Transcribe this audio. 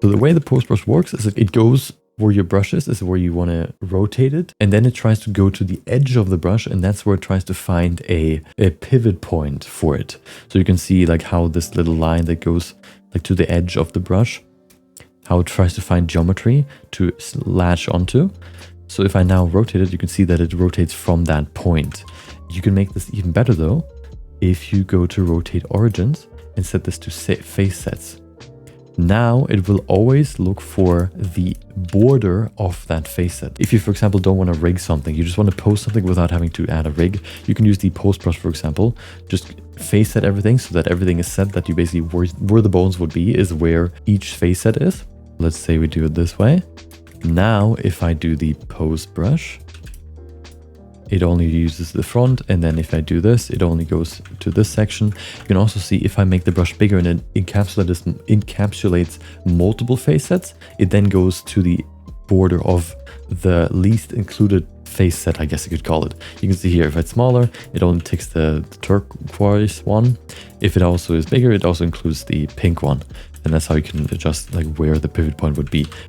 So the way the pose brush works is it goes where your brush is where you want to rotate it. And then it tries to go to the edge of the brush, and that's where it tries to find a pivot point for it. So you can see like how this little line that goes like to the edge of the brush, how it tries to find geometry to latch onto. So if I now rotate it, you can see that it rotates from that point. You can make this even better though, if you go to rotate origins and set this to face sets. Now it will always look for the border of that face set. If you, for example, don't want to rig something, you just want to pose something without having to add a rig, you can use the pose brush, for example. Just face set everything so that everything is set, that you basically, where the bones would be is where each face set is. Let's say we do it this way. Now, if I do the pose brush, it only uses the front, and then if I do this, it only goes to this section. You can also see if I make the brush bigger and it encapsulates multiple face sets, it then goes to the border of the least included face set, I guess you could call it. You can see here, if it's smaller, it only takes the turquoise one. If it also is bigger, it also includes the pink one. And that's how you can adjust like where the pivot point would be.